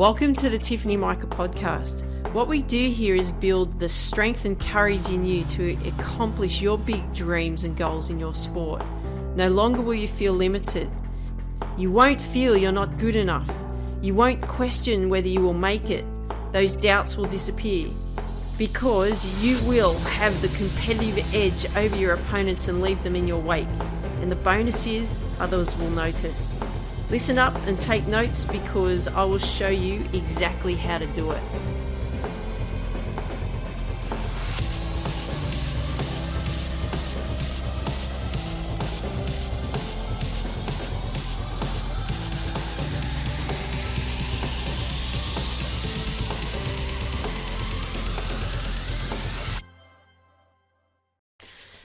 Welcome to the Tiffany Mika podcast. What we do here is build the strength and courage in you to accomplish your big dreams and goals in your sport. No longer will you feel limited. You won't feel you're not good enough. You won't question whether you will make it. Those doubts will disappear because you will have the competitive edge over your opponents and leave them in your wake. And the bonus is others will notice. Listen up and take notes because I will show you exactly how to do it.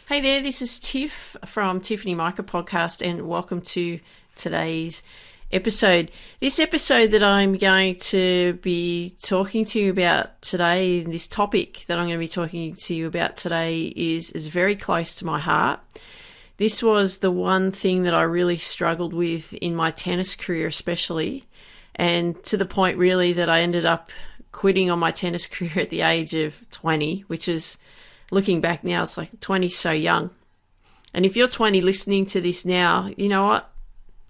Hey there, this is Tiff from Tiffany Mika podcast and welcome to today's episode. This episode that I'm going to be talking to you about today, this topic that I'm going to be talking to you about today is very close to my heart. This was the one thing that I really struggled with in my tennis career especially, and to the point really that I ended up quitting on my tennis career at the age of 20, which is, looking back now, it's like 20 so young. And if you're 20 listening to this now, you know what?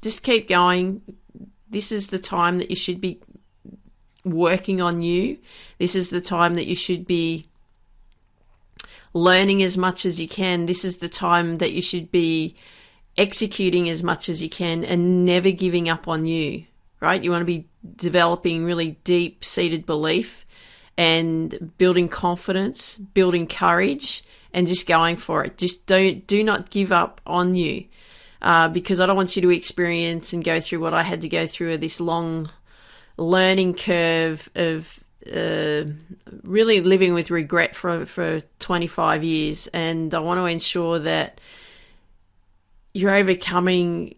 Just keep going. This is the time that you should be working on you. This is the time that you should be learning as much as you can. This is the time that you should be executing as much as you can and never giving up on you, right? You want to be developing really deep-seated belief and building confidence, building courage, and just going for it. Just do not give up on you. Because I don't want you to experience and go through what I had to go through, this long learning curve of really living with regret for 25 years. And I want to ensure that you're overcoming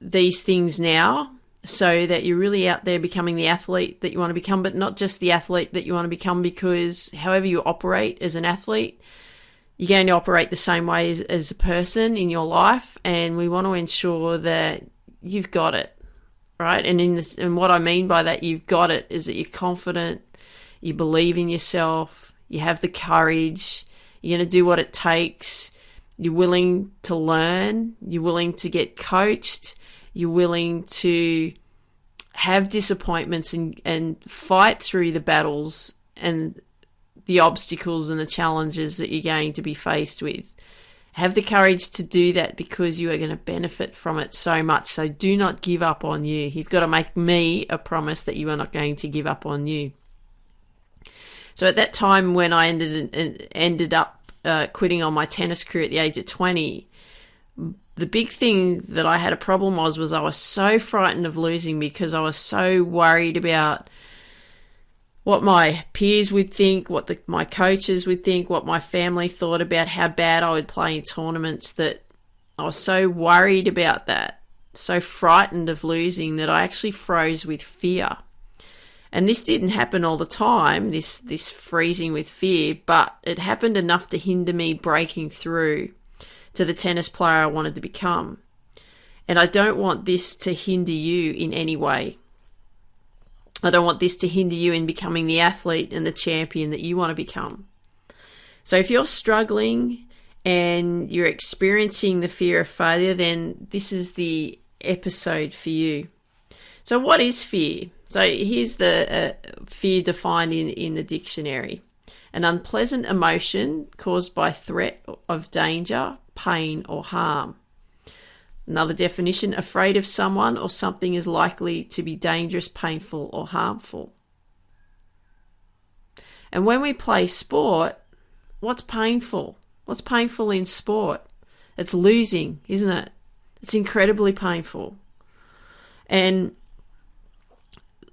these things now so that you're really out there becoming the athlete that you want to become, but not just the athlete that you want to become, because however you operate as an athlete, you're going to operate the same way as a person in your life, and we want to ensure that you've got it, right? And what I mean by that, you've got it, is that you're confident, you believe in yourself, you have the courage, you're going to do what it takes, you're willing to learn, you're willing to get coached, you're willing to have disappointments and fight through the battles and the obstacles and the challenges that you're going to be faced with. Have the courage to do that because you are going to benefit from it so much. So do not give up on you. You've got to make me a promise that you are not going to give up on you. So at that time when I ended up quitting on my tennis career at the age of 20, the big thing that I had a problem was I was so frightened of losing because I was so worried about what my peers would think, what my coaches would think, what my family thought about how bad I would play in tournaments, that I was so worried about that, so frightened of losing, that I actually froze with fear. And this didn't happen all the time, this freezing with fear, but it happened enough to hinder me breaking through to the tennis player I wanted to become. And I don't want this to hinder you in any way. I don't want this to hinder you in becoming the athlete and the champion that you want to become. So if you're struggling and you're experiencing the fear of failure, then this is the episode for you. So what is fear? So here's the fear defined in the dictionary. An unpleasant emotion caused by threat of danger, pain, or harm. Another definition, afraid of someone or something is likely to be dangerous, painful, or harmful. And when we play sport, what's painful? What's painful in sport? It's losing, isn't it? It's incredibly painful. And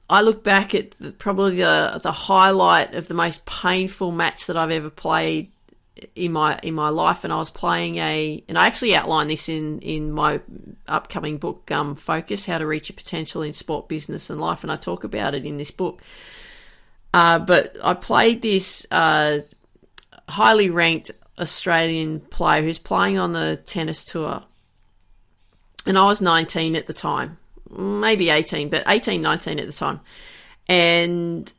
I look back at probably the highlight of the most painful match that I've ever played in my life, and I was playing and I actually outline this in my upcoming book, Focus, How to Reach Your Potential in Sport, Business and Life, and I talk about it in this book. But I played this highly ranked Australian player who's playing on the tennis tour, and I was 19 at the time, maybe 18, but 18, 19 at the time. And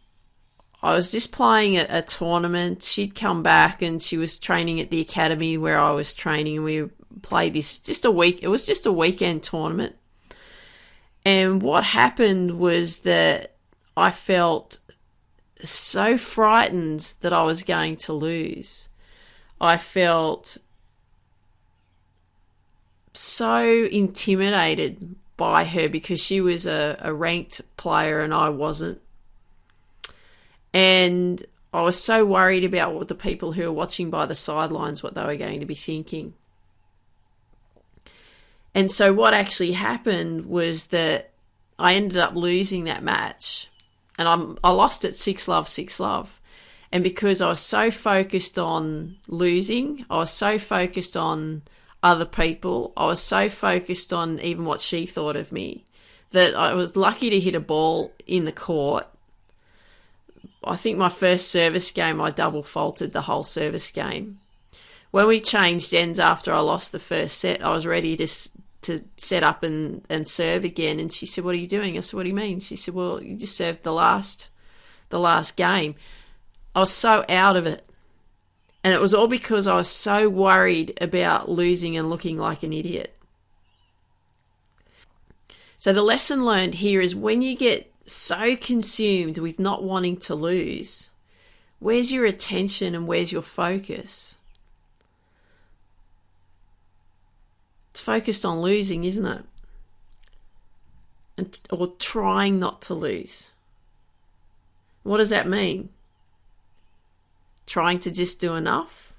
I was just playing a tournament. She'd come back and she was training at the academy where I was training, and we played this it was just a weekend tournament. And what happened was that I felt so frightened that I was going to lose. I felt so intimidated by her because she was a ranked player and I wasn't. And I was so worried about what the people who were watching by the sidelines, what they were going to be thinking. And so what actually happened was that I ended up losing that match. And I lost it 6-love, 6-love. And because I was so focused on losing, I was so focused on other people, I was so focused on even what she thought of me, that I was lucky to hit a ball in the court. I think my first service game, I double faulted the whole service game. When we changed ends after I lost the first set, I was ready to set up and serve again. And she said, "What are you doing?" I said, "What do you mean?" She said, "Well, you just served the last game." I was so out of it. And it was all because I was so worried about losing and looking like an idiot. So the lesson learned here is when you get so consumed with not wanting to lose, where's your attention and where's your focus? It's focused on losing, isn't it? Or trying not to lose. What does that mean? Trying to just do enough?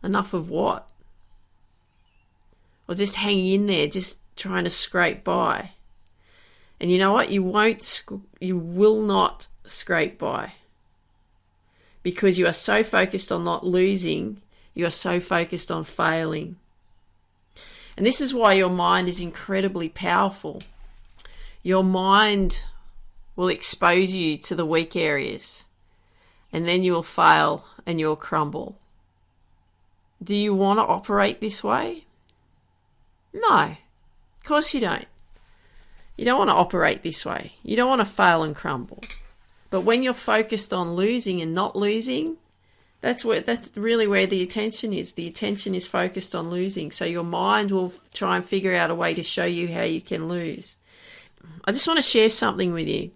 Enough of what? Or just hanging in there, just trying to scrape by. And you know what? You will not scrape by. Because you are so focused on not losing, you are so focused on failing. And this is why your mind is incredibly powerful. Your mind will expose you to the weak areas. And then you'll fail and you'll crumble. Do you want to operate this way? No, of course you don't. You don't want to operate this way. You don't want to fail and crumble. But when you're focused on losing and not losing, that's really where the attention is. The attention is focused on losing. So your mind will try and figure out a way to show you how you can lose. I just want to share something with you.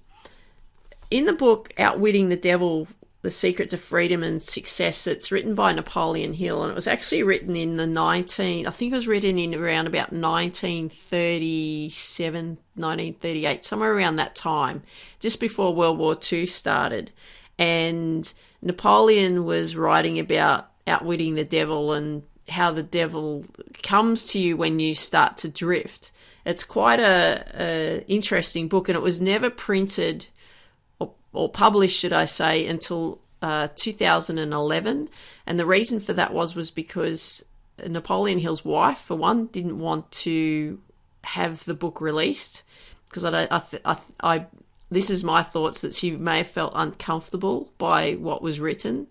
In the book, Outwitting the Devil, The Secret to Freedom and Success, it's written by Napoleon Hill, and it was actually written in I think it was written in around about 1937, 1938, somewhere around that time, just before World War II started. And Napoleon was writing about outwitting the devil and how the devil comes to you when you start to drift. It's quite a interesting book, and it was never printed or published, should I say, until 2011. And the reason for that was because Napoleon Hill's wife, for one, didn't want to have the book released, because this is my thoughts, that she may have felt uncomfortable by what was written.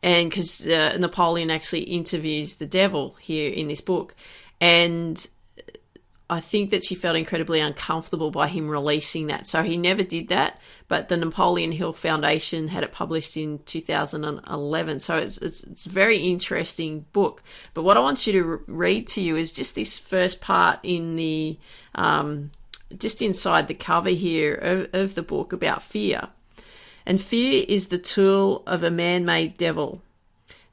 And because Napoleon actually interviews the devil here in this book. And I think that she felt incredibly uncomfortable by him releasing that. So he never did that, but the Napoleon Hill Foundation had it published in 2011. So it's a very interesting book. But what I want you to read to you is just this first part in the, just inside the cover here of the book, about fear. And fear is the tool of a man-made devil.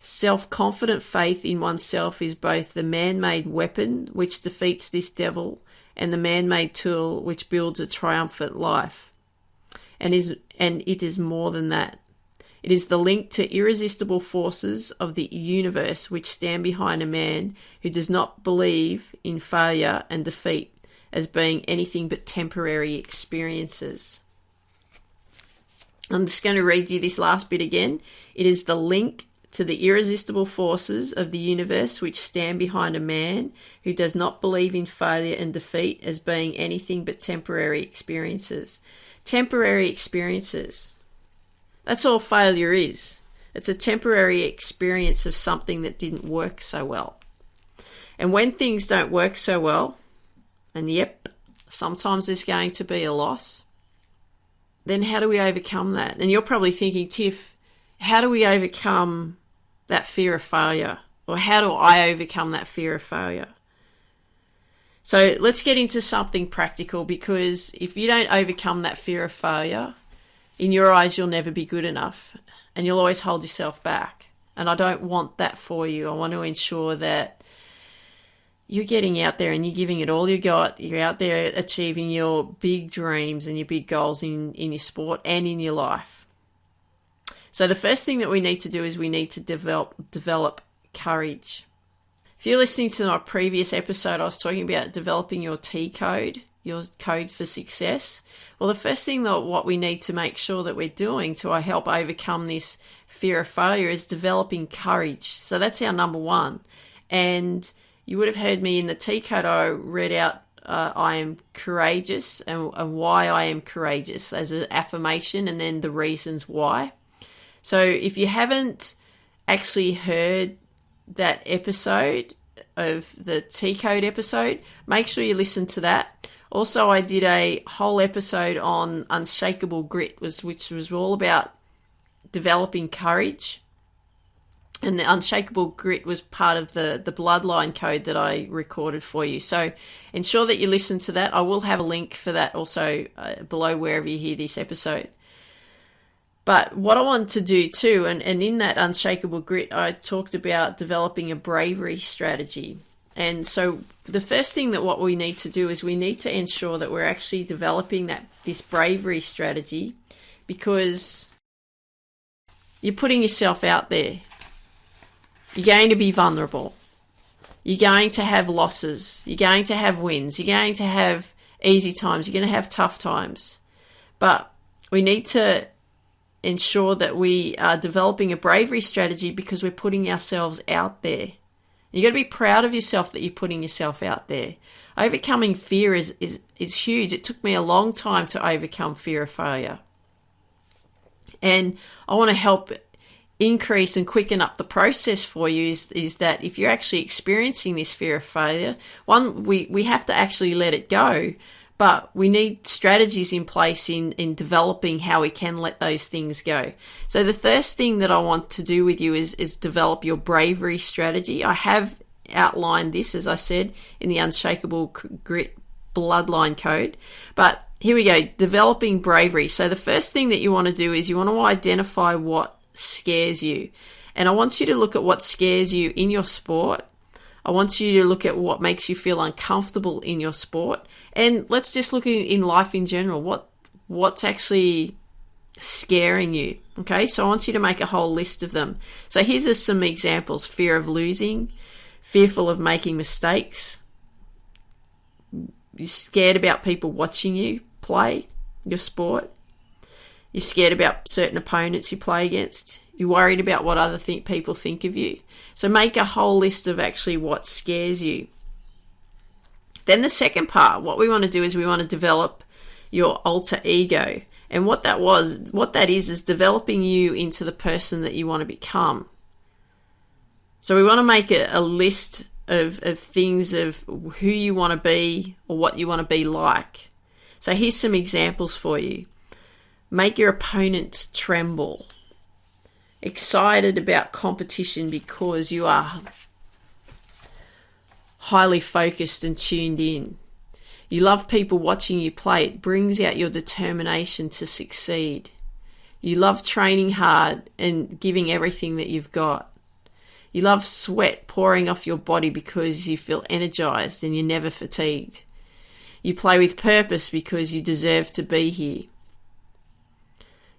Self-confident faith in oneself is both the man-made weapon which defeats this devil and the man-made tool which builds a triumphant life. And it is more than that. It is the link to irresistible forces of the universe which stand behind a man who does not believe in failure and defeat as being anything but temporary experiences. I'm just going to read you this last bit again. It is the link to the irresistible forces of the universe which stand behind a man who does not believe in failure and defeat as being anything but temporary experiences. Temporary experiences. That's all failure is. It's a temporary experience of something that didn't work so well. And when things don't work so well, and yep, sometimes there's going to be a loss, then how do we overcome that? And you're probably thinking, Tiff, how do we overcome that fear of failure? Or how do I overcome that fear of failure? So let's get into something practical, because if you don't overcome that fear of failure, in your eyes, you'll never be good enough and you'll always hold yourself back. And I don't want that for you. I want to ensure that you're getting out there and you're giving it all you got. You're out there achieving your big dreams and your big goals in your sport and in your life. So the first thing that we need to do is we need to develop courage. If you're listening to my previous episode, I was talking about developing your T code, your code for success. Well, the first thing that what we need to make sure that we're doing to help overcome this fear of failure is developing courage. So that's our number one. And you would have heard me in the T code, I read out I am courageous and why I am courageous as an affirmation, and then the reasons why. So if you haven't actually heard that episode of the T code episode, make sure you listen to that. Also, I did a whole episode on Unshakable Grit, which was all about developing courage. And the Unshakable Grit was part of the Bloodline Code that I recorded for you. So ensure that you listen to that. I will have a link for that also below wherever you hear this episode. But what I want to do too, and in that Unshakable Grit, I talked about developing a bravery strategy. And so the first thing that what we need to do is we need to ensure that we're actually developing this bravery strategy, because you're putting yourself out there. You're going to be vulnerable. You're going to have losses. You're going to have wins. You're going to have easy times. You're going to have tough times. But we need to ensure that we are developing a bravery strategy because we're putting ourselves out there. You got to be proud of yourself that you're putting yourself out there. Overcoming fear is huge. It took me a long time to overcome fear of failure. And I want to help increase and quicken up the process for you is that if you're actually experiencing this fear of failure, one, we have to actually let it go, but we need strategies in place in developing how we can let those things go. So the first thing that I want to do with you is develop your bravery strategy. I have outlined this, as I said, in the Unshakable Grit Bloodline Code, but here we go, developing bravery. So the first thing that you want to do is you want to identify what scares you. And I want you to look at what scares you in your sport. I want you to look at what makes you feel uncomfortable in your sport. And let's just look in life in general. What's actually scaring you? Okay, so I want you to make a whole list of them. So here's some examples. Fear of losing, fearful of making mistakes, you're scared about people watching you play your sport, you're scared about certain opponents you play against, you're worried about what other people think of you. So make a whole list of actually what scares you. Then the second part, what we want to do is we want to develop your alter ego. And what that is developing you into the person that you want to become. So we want to make a list of things of who you want to be or what you want to be like. So here's some examples for you. Make your opponents tremble. Excited about competition because you are highly focused and tuned in. You love people watching you play. It brings out your determination to succeed. You love training hard and giving everything that you've got. You love sweat pouring off your body because you feel energized and you're never fatigued. You play with purpose because you deserve to be here.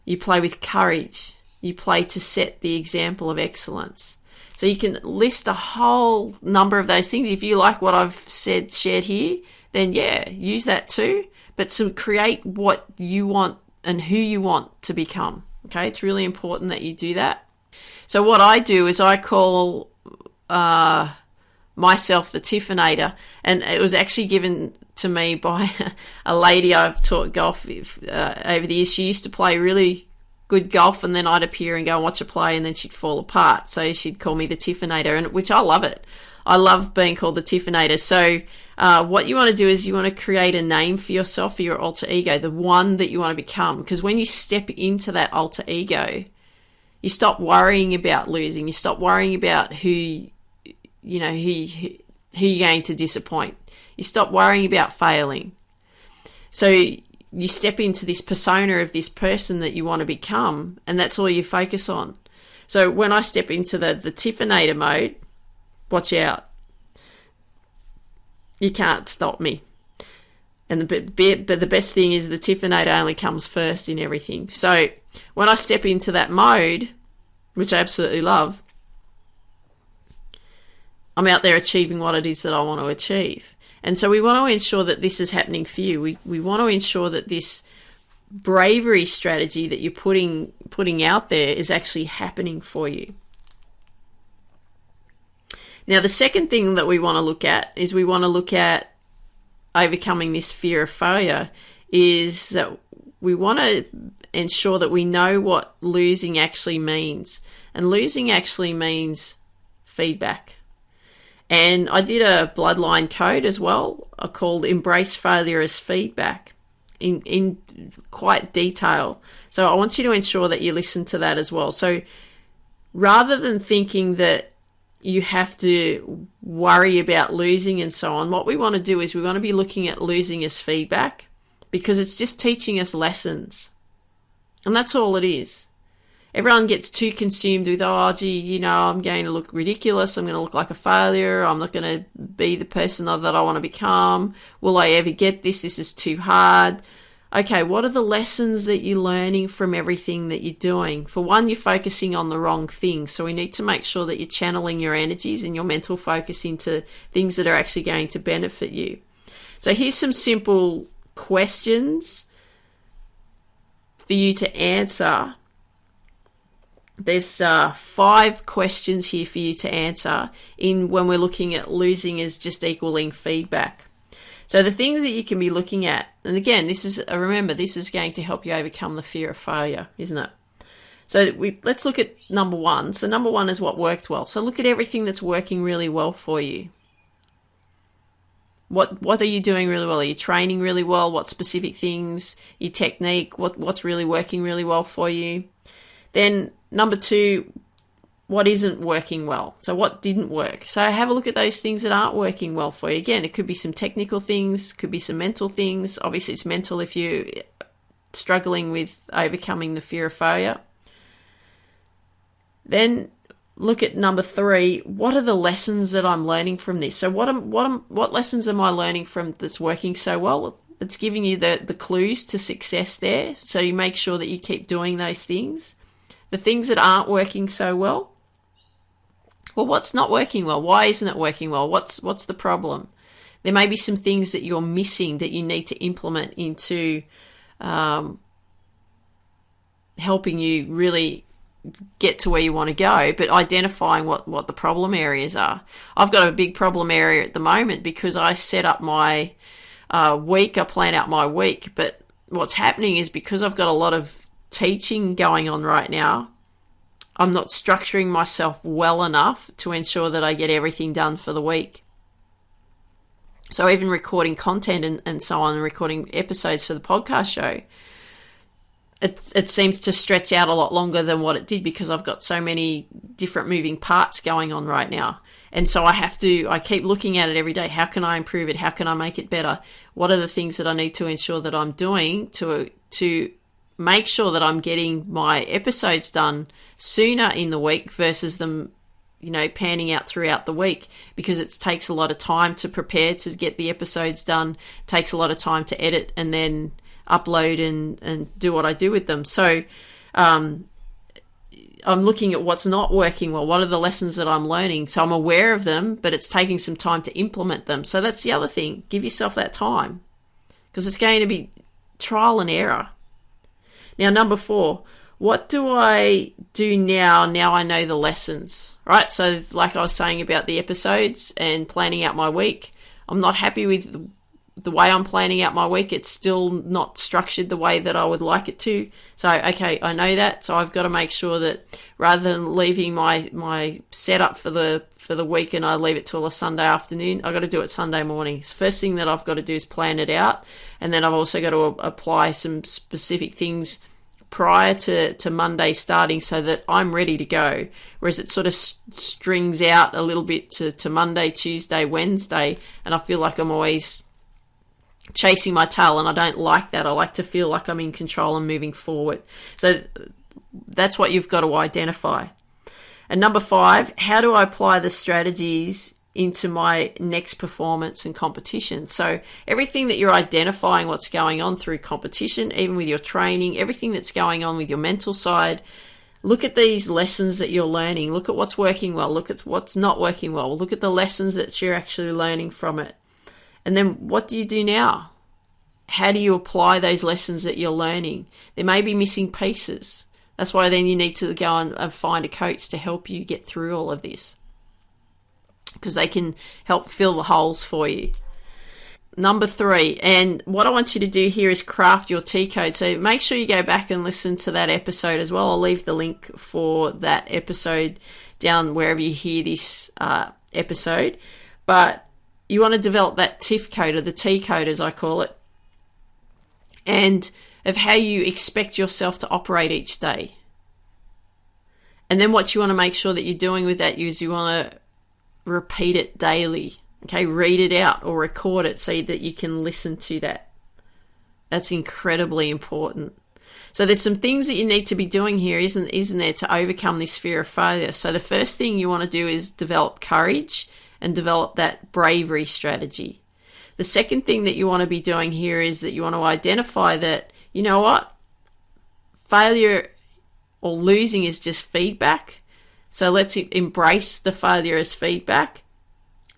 You play with courage. You play to set the example of excellence. So you can list a whole number of those things. If you like what I've shared here, then yeah, use that too. But to create what you want and who you want to become. Okay, it's really important that you do that. So what I do is I call myself the Tiffinator, and it was actually given to me by a lady I've taught golf over the years. She used to play really good golf, and then I'd appear and go and watch her play, and then she'd fall apart. So she'd call me the Tiffinator, and which I love it. I love being called the Tiffinator. So what you want to do is you want to create a name for yourself, for your alter ego, the one that you want to become. Because when you step into that alter ego, you stop worrying about losing. You stop worrying about who you're going to disappoint. You stop worrying about failing. So you step into this persona of this person that you want to become, and that's all you focus on. So when I step into the Tiffinator mode, watch out. You can't stop me. And the best thing is the Tiffinator only comes first in everything. So when I step into that mode, which I absolutely love, I'm out there achieving what it is that I want to achieve. And so we want to ensure that this is happening for you. We want to ensure that this bravery strategy that you're putting out there is actually happening for you. Now, the second thing that we want to look at is we want to look at overcoming this fear of failure, is that we want to ensure that we know what losing actually means. And losing actually means feedback. And I did a Bloodline Code as well called Embrace Failure as Feedback in quite detail. So I want you to ensure that you listen to that as well. So rather than thinking that you have to worry about losing and so on, what we want to do is we want to be looking at losing as feedback, because it's just teaching us lessons. And that's all it is. Everyone gets too consumed with, oh, gee, I'm going to look ridiculous. I'm going to look like a failure. I'm not going to be the person that I want to become. Will I ever get this? This is too hard. Okay, what are the lessons that you're learning from everything that you're doing? For one, you're focusing on the wrong thing. So we need to make sure that you're channeling your energies and your mental focus into things that are actually going to benefit you. So here's some simple questions for you to answer. There's 5 questions here for you to answer when we're looking at losing as just equaling feedback. So the things that you can be looking at, and again, remember, this is going to help you overcome the fear of failure, isn't it? So let's look at number 1. So number 1 is what worked well. So look at everything that's working really well for you. What are you doing really well? Are you training really well? What specific things? Your technique? What's really working really well for you? Then number 2, what isn't working well? So what didn't work? So have a look at those things that aren't working well for you. Again, it could be some technical things, could be some mental things. Obviously, it's mental if you're struggling with overcoming the fear of failure. Then look at number 3. What are the lessons that I'm learning from this? So what lessons am I learning from that's working so well? It's giving you the clues to success there. So you make sure that you keep doing those things. The things that aren't working so well, what's not working well? Why isn't it working well? What's the problem? There may be some things that you're missing that you need to implement into helping you really get to where you want to go, but identifying what the problem areas are. I've got a big problem area at the moment because I set up my week, I plan out my week, but what's happening is because I've got a lot of teaching going on right now, I'm not structuring myself well enough to ensure that I get everything done for the week. So even recording content and so on, recording episodes for the podcast show, it seems to stretch out a lot longer than what it did because I've got so many different moving parts going on right now. And so I keep looking at it every day. How can I improve it? How can I make it better? What are the things that I need to ensure that I'm doing to make sure that I'm getting my episodes done sooner in the week versus them, panning out throughout the week, because it takes a lot of time to prepare to get the episodes done. It takes a lot of time to edit and then upload and do what I do with them. So I'm looking at what's not working well. What are the lessons that I'm learning? So I'm aware of them, but it's taking some time to implement them. So that's the other thing. Give yourself that time, because it's going to be trial and error. Now, number 4, what do I do now I know the lessons, right? So like I was saying about the episodes and planning out my week, I'm not happy with the way I'm planning out my week, it's still not structured the way that I would like it to. So, okay, I know that. So I've got to make sure that rather than leaving my setup for the week and I leave it till a Sunday afternoon, I've got to do it Sunday morning. So first thing that I've got to do is plan it out. And then I've also got to apply some specific things prior to Monday starting so that I'm ready to go. Whereas it sort of strings out a little bit to Monday, Tuesday, Wednesday, and I feel like I'm always chasing my tail, and I don't like that. I like to feel like I'm in control and moving forward. So that's what you've got to identify. And number 5, how do I apply the strategies into my next performance and competition? So everything that you're identifying what's going on through competition, even with your training, everything that's going on with your mental side, look at these lessons that you're learning. Look at what's working well. Look at what's not working well. Look at the lessons that you're actually learning from it. And then what do you do now? How do you apply those lessons that you're learning? There may be missing pieces. That's why then you need to go and find a coach to help you get through all of this, because they can help fill the holes for you. Number 3, and what I want you to do here is craft your T code. So make sure you go back and listen to that episode as well. I'll leave the link for that episode down wherever you hear this episode. But you want to develop that TIF code, or the T code as I call it, and of how you expect yourself to operate each day. And then what you want to make sure that you're doing with that is you want to repeat it daily. Okay, read it out or record it so that you can listen to that. That's incredibly important. So there's some things that you need to be doing here, isn't there, to overcome this fear of failure. So the first thing you want to do is develop courage and develop that bravery strategy. The second thing that you want to be doing here is that you want to identify that, you know what, failure or losing is just feedback. So let's embrace the failure as feedback,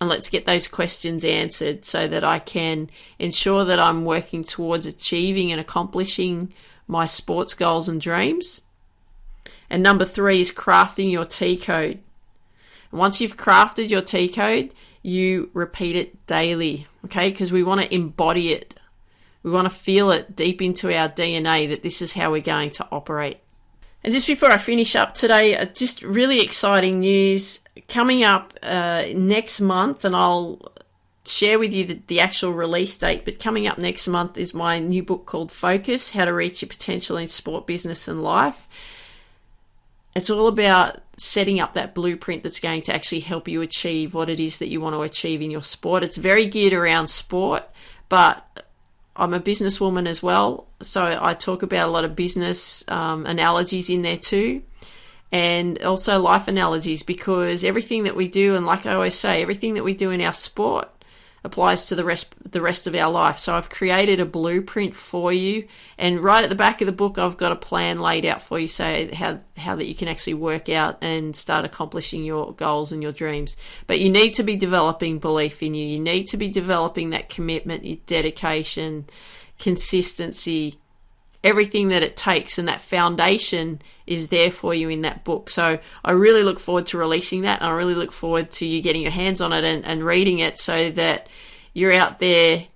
and let's get those questions answered so that I can ensure that I'm working towards achieving and accomplishing my sports goals and dreams. And number 3 is crafting your T code. And once you've crafted your T code, you repeat it daily, okay? Because we want to embody it. We want to feel it deep into our DNA that this is how we're going to operate. And just before I finish up today, just really exciting news coming up next month, and I'll share with you the actual release date, but coming up next month is my new book called Focus, How to Reach Your Potential in Sport, Business and Life. It's all about setting up that blueprint that's going to actually help you achieve what it is that you want to achieve in your sport. It's very geared around sport, but I'm a businesswoman as well, so I talk about a lot of business analogies in there too, and also life analogies, because everything that we do, and like I always say, everything that we do in our sport applies to the rest of our life. So I've created a blueprint for you, and right at the back of the book I've got a plan laid out for you, so how that you can actually work out and start accomplishing your goals and your dreams. But you need to be developing belief in you. You need to be developing that commitment, your dedication, consistency, everything that it takes, and that foundation is there for you in that book. So I really look forward to releasing that, and I really look forward to you getting your hands on it and reading it, so that you're out there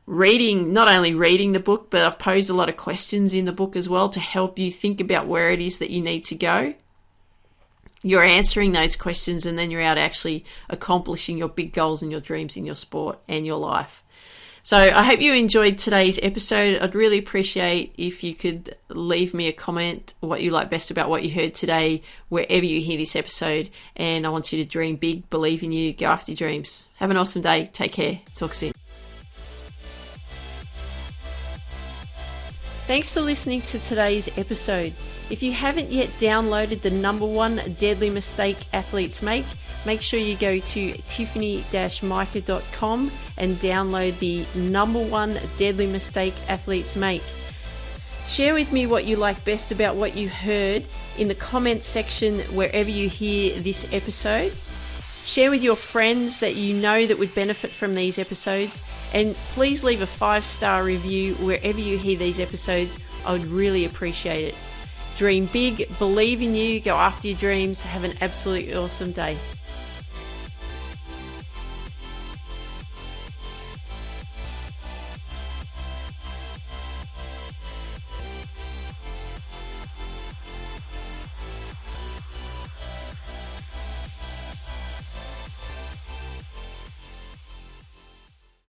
reading, not only reading the book, but I've posed a lot of questions in the book as well to help you think about where it is that you need to go. You're answering those questions, and then you're out actually accomplishing your big goals and your dreams in your sport and your life. So I hope you enjoyed today's episode. I'd really appreciate if you could leave me a comment, what you like best about what you heard today, wherever you hear this episode. And I want you to dream big, believe in you, go after your dreams. Have an awesome day. Take care. Talk soon. Thanks for listening to today's episode. If you haven't yet downloaded the #1 deadly mistake athletes make sure you go to tiffany-mika.com and download the #1 deadly mistake athletes make. Share with me what you like best about what you heard in the comments section wherever you hear this episode. Share with your friends that you know that would benefit from these episodes, and please leave a 5-star review wherever you hear these episodes. I would really appreciate it. Dream big, believe in you, go after your dreams. Have an absolutely awesome day.